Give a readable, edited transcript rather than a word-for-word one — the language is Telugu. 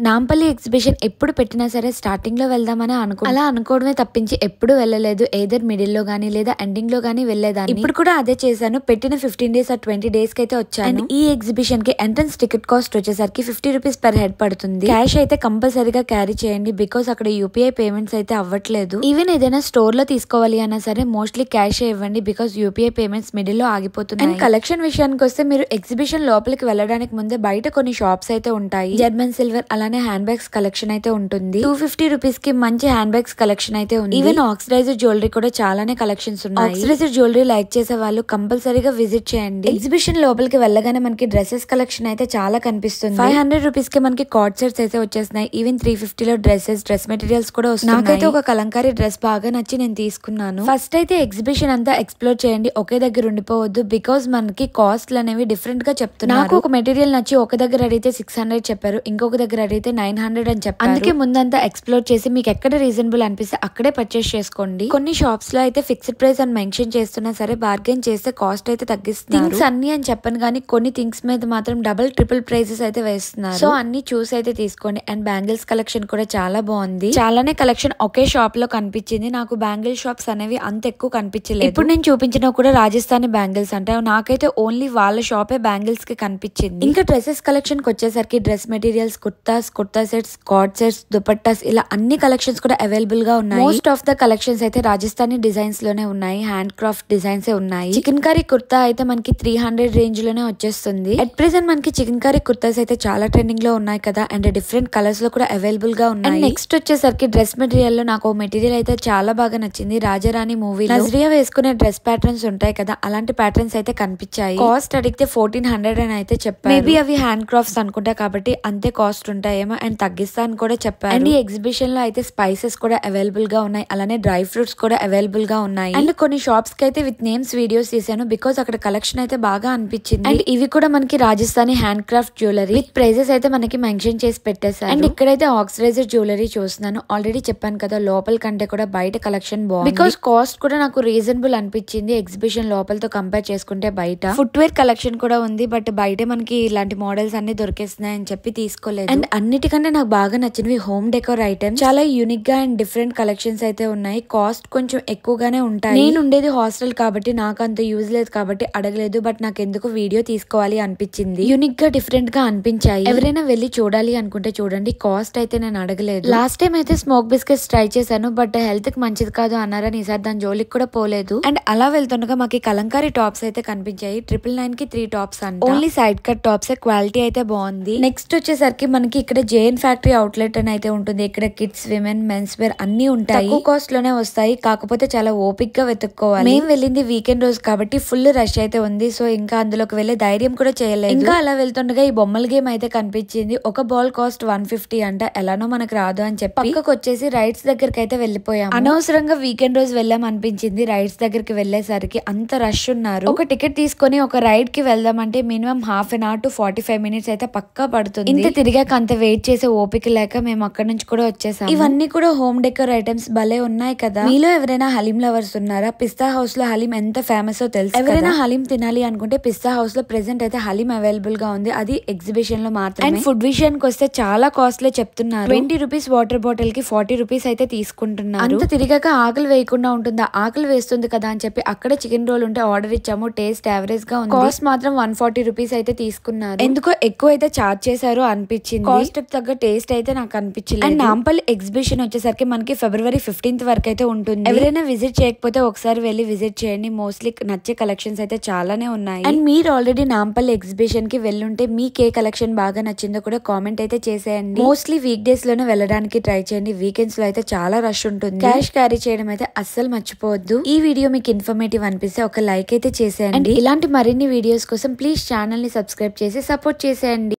నాంపల్లి ఎగ్జిబిషన్ ఎప్పుడు పెట్టినా సరే స్టార్టింగ్ లో వెళ్దామని అలా అనుకోవడమే తప్పించి ఎప్పుడు వెళ్ళలేదు. ఏదర్ మిడిల్ లో గానీ లేదా ఎండింగ్ లో గానీ వెళ్ళేదాన్ని. ఇప్పుడు కూడా అదే చేశాను. పెట్టిన 15 days ఆర్ 20 days కి అయితే వచ్చాను. ఈ ఎగ్జిబిషన్ కి ఎంట్రన్స్ టికెట్ కాస్ట్ వచ్చేసరికి 50 rupees పర్ హెడ్ పడుతుంది. క్యాష్ అయితే కంపల్సరీగా క్యారీ చేయండి, బికాస్ అక్కడ యూపీఐ పేమెంట్స్ అయితే అవ్వట్లేదు. ఈవెన్ ఏదైనా స్టోర్ లో తీసుకోవాలి అన్నా సరే మోస్ట్లీ క్యాష్ ఇవ్వండి, బికాస్ యూపీఐ పేమెంట్స్ మిడిల్ లో ఆగిపోతున్నాయి. అండ్ కలెక్షన్ విషయానికి వస్తే మీరు ఎగ్జిబిషన్ లోపలికి వెళ్ళడానికి ముందే బయట కొన్ని షాప్స్ అయితే ఉంటాయి. జర్మన్ సిల్వర్ అలానే హ్యాండ్ బ్యాగ్స్ కలెక్షన్ అయితే ఉంటుంది. 250 rupees కి మంచి హ్యాండ్ బ్యాగ్స్ కలెక్షన్ అయితే ఉంది. ఈవెన్ ఆక్సిడైజర్ జ్యువెలరీ కూడా చాలానే కలెక్షన్స్ ఉన్నాయి. ఆక్సిడైజర్ జ్యువెలరీ లైక్ చేసే వాళ్ళు కంపల్సరీగా విజిట్ చేయండి. ఎగ్జిబిషన్ లోపలికి వెళ్ళగానే మనకి డ్రెస్సెస్ కలెక్షన్ అయితే చాలా కనిపిస్తుంది. 500 rupees కి మనకి కార్డ్ సెట్స్ అయితే వచ్చేస్తున్నాయి. ఈవెన్ 350 లో డ్రెస్ మెటీరియల్స్ కూడా వస్తున్నాయి. నాకైతే ఒక కలంకారీ డ్రెస్ బాగా నచ్చి నేను తీసుకున్నాను. ఫస్ట్ అయితే ఎగ్జిబిషన్ అంతా ఎక్స్ప్లోర్ చేయండి, ఒకే దగ్గర ఉండిపోవద్దు, బికాస్ మనకి కాస్ట్లు అనేవి డిఫరెంట్ గా చెప్తున్నారు. నాకు ఒక మెటీరియల్ నచ్చి ఒక దగ్గర అడిగితే 600 చెప్పారు, ఇంకొక దగ్గర అడిగితే 900 అని చెప్పారు. అందుకే ముందంతా ఎక్స్ప్లోర్ చేసి మీకు ఎక్కడ రీజనబుల్ అనిపిస్తే అక్కడే పర్చేస్ చేసుకోండి. కొన్ని షాప్స్ లో అయితే ఫిక్స్డ్ ప్రైస్ అని మెన్షన్ చేస్తున్నా సరే బార్గెన్ చేస్తే కాస్ట్ అయితే తగ్గిస్తున్నారు. థింగ్స్ అన్ని అని చెప్పను కానీ కొన్ని థింగ్స్ మీద మాత్రం డబుల్ ట్రిపుల్ ప్రైజెస్ అయితే వేస్తున్నారు. సో అన్ని చూసి అయితే తీసుకోండి. అండ్ బ్యాంగిల్స్ కలెక్షన్ కూడా చాలా బాగుంది. చాలానే కలెక్షన్ ఒకే షాప్ లో కనిపించింది. నాకు బ్యాంగిల్ షాప్స్ అనేవి అంత ఎక్కువ కనిపించలేదు. ఇప్పుడు నేను చూపించిన కూడా రాజస్థానీ బ్యాంగిల్స్ అంటే నాకైతే ఓన్లీ వాళ్ళ షాపే బ్యాంగిల్స్ కి కనిపించింది. ఇంకా డ్రెస్సెస్ కలెక్షన్ కి వచ్చేసరికి dress materials, kurta sets, card sets, dupattas ఇలా అన్ని కలెక్షన్స్ కూడా అవైలబుల్ గా ఉన్నాయి. మోస్ట్ ఆఫ్ ద కలెక్షన్స్ అయితే రాజస్థానీ డిజైన్స్ లోనే ఉన్నాయి. హ్యాండ్ క్రాఫ్ట్ డిజైన్స్ ఉన్నాయి. చికెన్ కర్రీ కుర్తా అయితే మనకి 300 రేంజ్ లోనే వచ్చేస్తుంది. అట్ ప్రెసెంట్ మనకి చికెన్ కర్రీ కుర్తాస్ అయితే చాలా ట్రెండింగ్ లో ఉన్నాయి కదా, అండ్ డిఫరెంట్ కలర్స్ లో కూడా అవైలబుల్ గా ఉన్నాయి. అండ్ నెక్స్ట్ వచ్చేసరికి డ్రెస్ మెటీరియల్ లో నాకు మెటీరియల్ అయితే చాలా బాగా నచ్చింది. రాజారాణి మూవీలో నజ్రియా వేసుకునే డ్రెస్ ప్యాటర్న్స్ ఉంటాయి కదా, అలాంటి ప్యాటర్న్స్ అయితే కనిపించాయి. కాస్ట్ అడిగితే 1400 అని అయితే చెప్పారు. మేబీ అవి హ్యాండ్ క్రాఫ్ట్స్ అనుకుంటా కాబట్టి అంతే కాస్ట్ ఉంటాయేమో, అండ్ తగ్గిస్తా అని కూడా చెప్పారు. అండ్ ఈ ఎగ్జిబిషన్ లో అయితే స్పైసెస్ కూడా అవైలబుల్ గా ఉన్నాయి, అలానే డ్రై ఫ్రూట్స్ కూడా అవైలబుల్ గా ఉన్నాయి. అండ్ కొన్ని షాప్స్ కి అయితే విత్ నేమ్స్ వీడియోస్ తీసాను, బికాస్ అక్కడ కలెక్షన్ అయితే బాగా అనిపించింది. అండ్ ఇవి కూడా మనకి Rajasthani handcraft jewellery with prices అయితే మనకి మెన్షన్ చేసి పెట్టేశారు. అండ్ ఇక్కడైతే ఆక్సిడైజర్ జ్యువెలరీ చూస్తున్నాను. ఆల్రెడీ చెప్పాను కదా లోపల కంటే కూడా బయట కలెక్షన్ బాగుంది, బికాస్ కాస్ట్ కూడా నాకు రీజనబుల్ అనిపించింది ఎగ్జిబిషన్ లోపలతో కంపేర్ చేసుకుంటే. బయట ఫుట్వేర్ కలెక్షన్ కూడా ఉంది, బట్ బయట మనకి ఇలాంటి మోడల్స్ అన్ని దొరికేస్తున్నాయి అని చెప్పి తీసుకోలేదు. అండ్ అన్నిటికంటే నాకు బాగా నచ్చినవి హోమ్ డెకోర్ ఐటమ్స్. చాలా యూనిక్ గా అండ్ డిఫరెంట్ కలెక్షన్స్ అయితే ఉన్నాయి. కాస్ట్ కొంచెం ఎక్కువగానే ఉంటాయి. నేను ఉండేది హాస్టల్ కాబట్టి నాకు అంత యూజ్ లేదు కాబట్టి అడగలేదు, బట్ నాకు ఎందుకు వీడియో తీసుకోవాలి అనిపించింది. యూనిక్ గా డిఫరెంట్ గా అనిపించాయి. ఎవరైనా వెళ్ళి చూడాలి అనుకుంటే చూడండి. కాస్ట్ అయితే నేను అడగలేదు. లాస్ట్ టైం అయితే స్మోక్ బిస్కెట్స్ ట్రై చేశాను, బట్ హెల్త్ కి మంచిది కాదు అన్నారని ఈసారి దాని జోలికి కూడా పోలేదు. అండ్ అలా వెళ్తుండగా మాకు కలంకారీ టాప్స్ అయితే కనిపించాయి. 999 కి 3 టాప్స్ అంట. Only side cut tops, quality అయితే బాగుంది. నెక్స్ట్ వచ్చేసరికి మనకి ఇక్కడ జేఎన్ ఫ్యాక్టరీ అవుట్లెట్ అని అయితే ఉంటుంది. ఇక్కడ కిడ్స్, విమెన్, మెన్స్ వేర్ అన్ని ఉంటాయి. తక్కువ కాస్ట్ లోనే వస్తాయి, కాకపోతే చాలా ఓపిక్ గా వెతుక్కోవాలి. మేము వెళ్ళింది వీకెండ్ రోజు కాబట్టి ఫుల్ రష్ అయితే ఉంది. సో ఇంకా అందులోకి వెళ్లే ధైర్యం కూడా చేయలేదు. ఇంకా అలా వెళ్తుండగా ఈ బొమ్మల గేమ్ అయితే కనిపించింది. ఒక బాల్ కాస్ట్ 150 అంట. ఎలానో మనకు రాదు అని చెప్పి పక్కకు వచ్చేసి రైడ్స్ దగ్గరికి అయితే వెళ్ళిపోయాం. అనవసరంగా వీకెండ్ రోజు వెళ్ళాం అనిపించింది. రైడ్స్ దగ్గరికి వెళ్లేసరికి అంత రష్ ఉన్నారు. ఒక టికెట్ తీసుకొని ఒక రైడ్ కి వెళ్దామంటే minimum half an hour to 45 minutes అయితే పక్కా పడుతుంది. ఇంత తిరిగాక అంత వెయిట్ చేసే ఓపిక లేక మేము అక్కడ నుంచి కూడా వచ్చేసాం. ఇవన్నీ కూడా హోమ్ డెకోర్ ఐటమ్స్ భలే ఉన్నాయి కదా. మీలో ఎవరైనా హలీం లవర్స్ ఉన్నారా? పిస్తా హౌస్ లో హలీం ఎంత ఫేమస్ తెలుసు. ఎవరైనా హలీం తినాలి అనుకుంటే పిస్తా హౌస్ లో ప్రెసెంట్ అయితే హలీం అవైలబుల్ గా ఉంది. అది ఎగ్జిబిషన్ లో మాత్రమే. అండ్ ఫుడ్ విషయానికి వస్తే చాలా కాస్ట్లీ చెప్తున్నారు. 20 rupees వాటర్ బాటిల్ కి 40 rupees అయితే తీసుకుంటున్నారు. అంత తిరిగాక ఆకలి వేయకుండా ఉంటుందా? ఆకలి వేస్తుంది కదా అని చెప్పి అక్కడ చికెన్ రోల్ ఉంటే ఆర్డర్ ఇచ్చాము. టేస్ట్ యావరేజ్ గా ఉంది. కాస్ట్ మాత్రం 140 rupees అయితే తీసుకున్నారు. ఎందుకో ఎక్కువ అయితే చార్జ్ చేశారు అనిపించింది. కాస్ట్ తగ్గ టేస్ట్ అయితే నాకు అనిపించలేదు. అండ్ నాంపల్లి ఎగ్జిబిషన్ వచ్చేసరికి మనకి February 15th వరకు అయితే ఉంటుంది. ఎవరైనా విజిట్ చేయకపోతే ఒకసారి వెళ్ళి విజిట్ చేయండి. మోస్ట్లీ నచ్చే కలెక్షన్స్ అయితే చాలానే ఉన్నాయి. అండ్ మీరు ఆల్రెడీ నాంపల్లి ఎగ్జిబిషన్ కి వెళ్ళుంటే మీకు ఏ కలెక్షన్ బాగా నచ్చిందో కూడా కామెంట్ అయితే చేసేయండి. మోస్ట్లీ వీక్ డేస్ లోనే వెళ్ళడానికి ట్రై చేయండి. వీకెండ్స్ లో అయితే చాలా రష్ ఉంటుంది. క్యాష్ క్యారీ చేయడం అయితే అస్సలు మర్చిపోవద్దు. ఈ వీడియో మీకు ఇన్ఫర్మేటివ్ అనిపిస్తే ఒక లైక్ అయితే చేసేయండి. ఇలాంటి మరిన్ని వీడియోస్ కోసం ప్లీజ్ ఛానల్ ని సబ్స్క్రైబ్ చేసి సపోర్ట్ చేసేయండి.